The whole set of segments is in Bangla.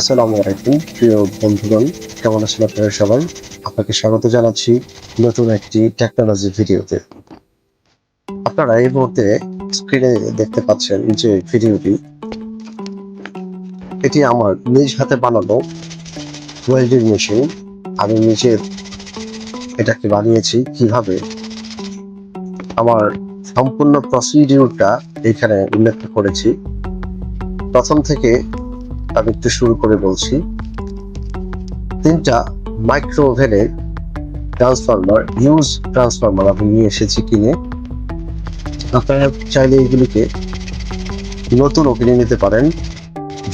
আসসালামু আলাইকুম প্রিয় বন্ধুগণ, কেমন আছেন আপনারা সবাই? আপনাকে স্বাগত জানাচ্ছি নতুন একটি টেকনোলজি ভিডিওতে। আপনারা এই মুহূর্তে স্ক্রিনে দেখতে পাচ্ছেন যে ভিডিওটি, এটি আমার নিজ হাতে বানানো ওয়েল্ডিং মেশিন। আমি নিজে এটাকে বানিয়েছি। কিভাবে আমার সম্পূর্ণ প্রসিডিউরটা এখানে উল্লেখ করেছি। প্রথম থেকে আমি একটু শুরু করে বলছি। 3টা মাইক্রো ওভেনের ট্রান্সফরমার, হিউজ ট্রান্সফরমার আমি নিয়ে এসেছি কিনে। আপনারা চাইলে এগুলিকে নতুনও কিনে নিতে পারেন।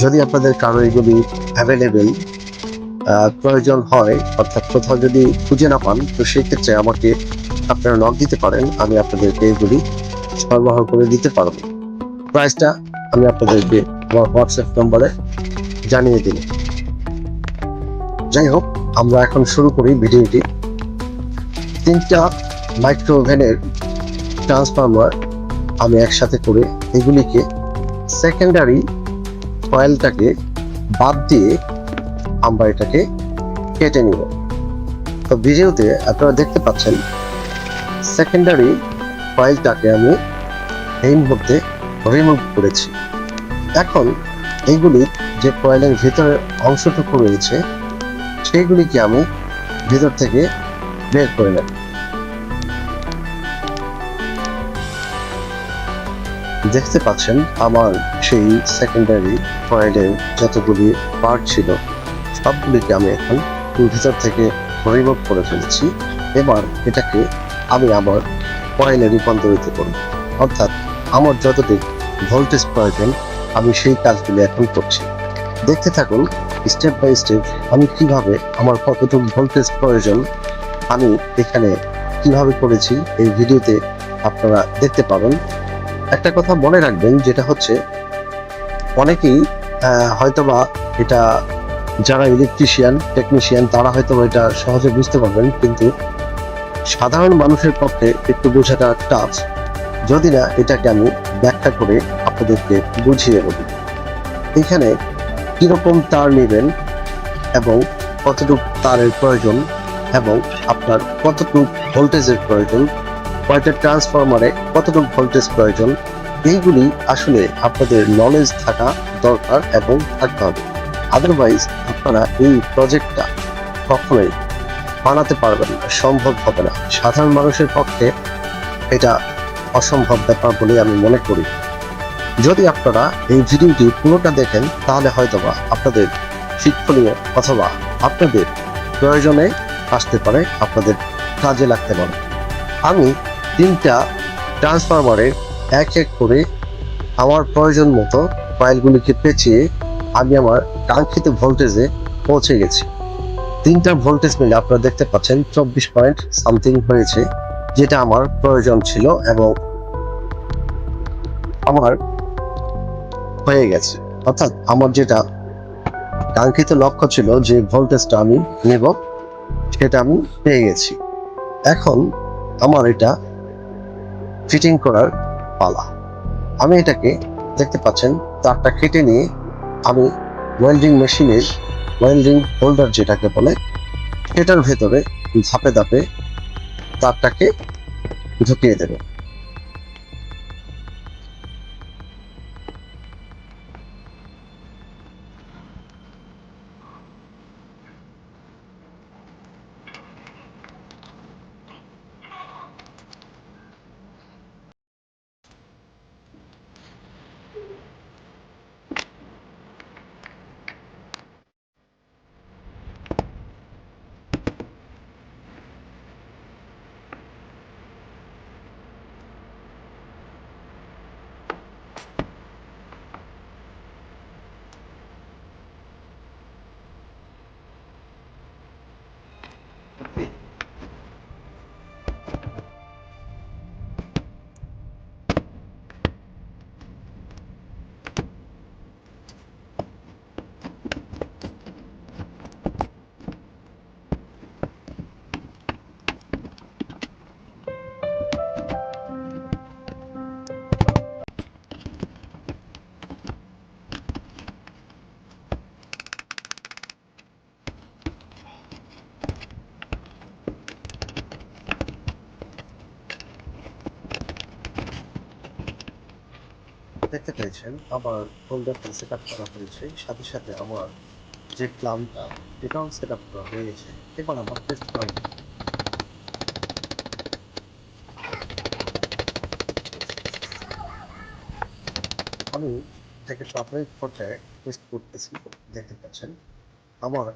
যদি আপনাদের কারো এগুলি অ্যাভেলেবেল প্রয়োজন হয়, অর্থাৎ কোথাও যদি খুঁজে না পান, তো সেই ক্ষেত্রে আমাকে আপনারা নক দিতে পারেন। আমি আপনাদেরকে এগুলি সরবরাহ করে দিতে পারবো। প্রাইসটা আমি আপনাদেরকে আমার হোয়াটসঅ্যাপ নম্বরে জানিয়ে দিন। যাই হোক, আমরা এখন শুরু করি ভিডিওটি। 3টা মাইক্রো ওভেনের ট্রান্সফরমার আমি একসাথে করে এগুলিকে সেকেন্ডারি কয়েলটাকে বাদ দিয়ে আমরা এটাকে কেটে নিব। তো ভিডিওতে আপনারা দেখতে পাচ্ছেন সেকেন্ডারি কয়েলটাকে আমি এই মুহূর্তে রিমুভ করেছি। এখন এইগুলির যে কয়েলের ভিতরে অংশটুকু রয়েছে সেইগুলিকে আমি ভিতর থেকে বের করে নেব। দেখতে পাচ্ছেন আমার সেই সেকেন্ডারি কয়েলের যতগুলি পার্ট ছিল সবগুলিকে আমি এখন ভিতর থেকে রিমুভ করে ফেলেছি। এবার এটাকে আমি আমার কয়েলে রূপান্তরিত করব, অর্থাৎ আমার যতটুকু ভোল্টেজ প্রয়োজন আমি সেই কাজগুলি এখন করছি। দেখতে থাকুন স্টেপ বাই স্টেপ আমি কিভাবে আমার কতটুকু ভোল্টেজ প্রয়োজন আমি এখানে কিভাবে করেছি এই ভিডিওতে আপনারা দেখতে পাবেন। একটা কথা মনে রাখবেন, যেটা হচ্ছে অনেকেই হয়তোবা এটা, যারা ইলেকট্রিশিয়ান টেকনিশিয়ান তারা হয়তো এটা সহজে বুঝতে পারবেন, কিন্তু সাধারণ মানুষের পক্ষে একটু বোঝাটা টাফ। যদি না এটাকে আমি ব্যাখ্যা করে আপনাদেরকে বুঝিয়ে বলি। এখানে কিরকম তার নেবেন এবং কতটুকু তারের প্রয়োজন এবং আপনার কতটুকু ভোল্টেজের প্রয়োজন, কয়টা ট্রান্সফরমারে কতটুকু ভোল্টেজ প্রয়োজন, এইগুলি আসলে আপনাদের নলেজ থাকা দরকার এবং থাকতে হবে। আদারওয়াইজ আপনারা এই প্রজেক্টটা কখনোই বানাতে পারবেন না, সম্ভব হবে না। সাধারণ মানুষের পক্ষে এটা অসম্ভব ব্যাপার বলে আমি মনে করি। যদি আপনারা এই ভিডিওটি পুরোটা দেখেন তাহলে হয়তোবা আপনাদের শিক্ষণীয় অথবা আপনাদের প্রয়োজনে আসতে পারে, আপনাদের কাজে লাগতে পারে। আমি 3টা ট্রান্সফরমারের এক এক করে আমার প্রয়োজন মতো কয়েলগুলিকে পেঁচিয়ে আমি আমার কাঙ্ক্ষিত ভোল্টেজে পৌঁছে গেছি। 3টা ভোল্টেজ মিলে আপনারা দেখতে পাচ্ছেন 24 পয়েন্ট সামথিং হয়েছে, যেটা আমার প্রয়োজন ছিল এবং আমার হয়ে গেছে। অর্থাৎ আমার যেটা কাঙ্ক্ষিত লক্ষ্য ছিল যে ভোল্টেজটা আমি নেব সেটা আমি পেয়ে গেছি। এখন আমার এটা ফিটিং করার পালা। আমি এটাকে দেখতে পাচ্ছেন তারটা কেটে নিয়ে আমি ওয়েল্ডিং মেশিনের ওয়েল্ডিং হোল্ডার যেটাকে বলে সেটার ভেতরে ধাপে ধাপে তারটাকে ঢুকিয়ে দেব। দেখতে পেয়েছেন আমার ফোল্ডারটা সেট আপ করা হয়েছে, সাথে সাথে আমার যে প্ল্যানটা এটাও সেট আপ করা হয়ে গেছে। এবার আমার টেস্ট করা আমি এটাকে প্রাথমিক পর্যায়ে টেস্ট করতেছি। দেখতে পাচ্ছেন আমার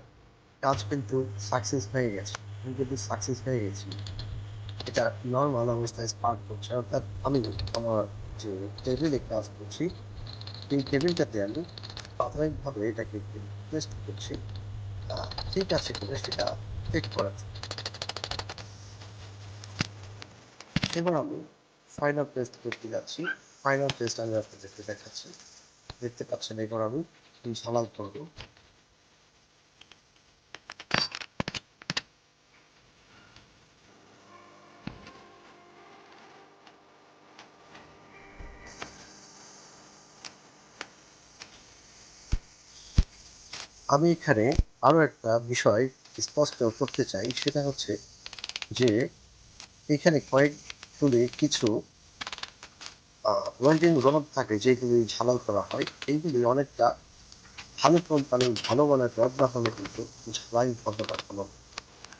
কাজ কিন্তু সাকসেস হয়ে গেছে। আমি কিন্তু সাকসেস হয়ে গেছি। এটা নর্মাল অবস্থায় স্পার্ক করছে, অর্থাৎ আমি আমার যে টেবিলে কাজ করছি এই টেবিলটাতে আমি প্রাথমিকভাবে এটাকে একটু টেস্ট করছি। ঠিক আছে কিনা সেটা চেক করার জন্য। এবার আমি ফাইনাল টেস্ট করতে যাচ্ছি। ফাইনাল টেস্ট আমি আপনাদেরকে দেখাচ্ছি। দেখতে পাচ্ছেন এবার আমি ঝালাল করবো। আমি এখানে আরো একটা বিষয় স্পষ্ট করতে চাই, সেটা হচ্ছে যে এখানে কয়েকগুলি কিছু ওয়েল্ডিং রড থাকে যেগুলি ঝালাই করা হয়। এইগুলি অনেকটা ভালো কোম্পানির ভালো মানের রড না হলে কিন্তু ঝালাই করতে পারতো না,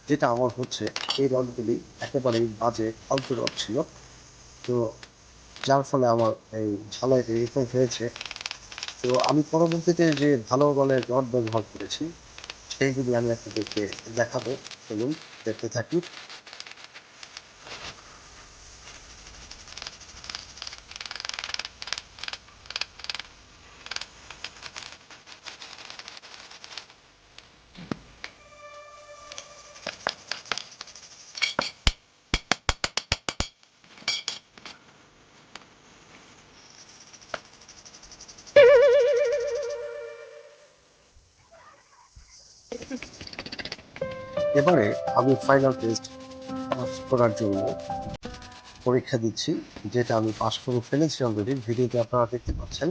যেটা আমার হচ্ছে এই রডগুলি একেবারেই বাজে ফালতু রড ছিল। তো যার ফলে আমার এই ঝালাইটা এরকম হয়েছে। তো আমি পরবর্তীতে যে ভালো মানের রড ব্যবহার করেছি সেইগুলি আমি আপনাদেরকে দেখাবো। চলুন দেখতে থাকি। এবারে আমি ফাইনাল টেস্ট পাস করার জন্য পরীক্ষা দিচ্ছি, যেটা আমি পাস করে ফেলেছি অলরেডি। ভিডিওতে আপনারা দেখতে পাচ্ছেন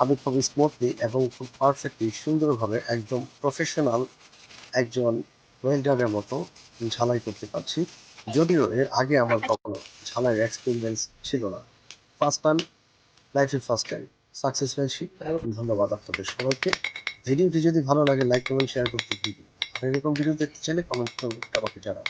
আমি খুব স্মুথলি এবং খুব পারফেক্টলি সুন্দরভাবে একদম প্রফেশনাল একজন ওয়েল্ডারের মতো ঝালাই করতে পারছি। যদিও এর আগে আমার কখনো ঝালাইয়ের এক্সপিরিয়েন্স ছিল না। ফার্স্ট টাইম, লাইফের ফার্স্ট টাইম সাকসেস হয়েছি। ধন্যবাদ আপনাদের সবাইকে। ভিডিওটি যদি ভালো লাগে লাইক কমেন্ট শেয়ার করতে দিন। এরকম ভিডিও দেখতে চাইলে কমেন্ট করতে আমাকে জানান।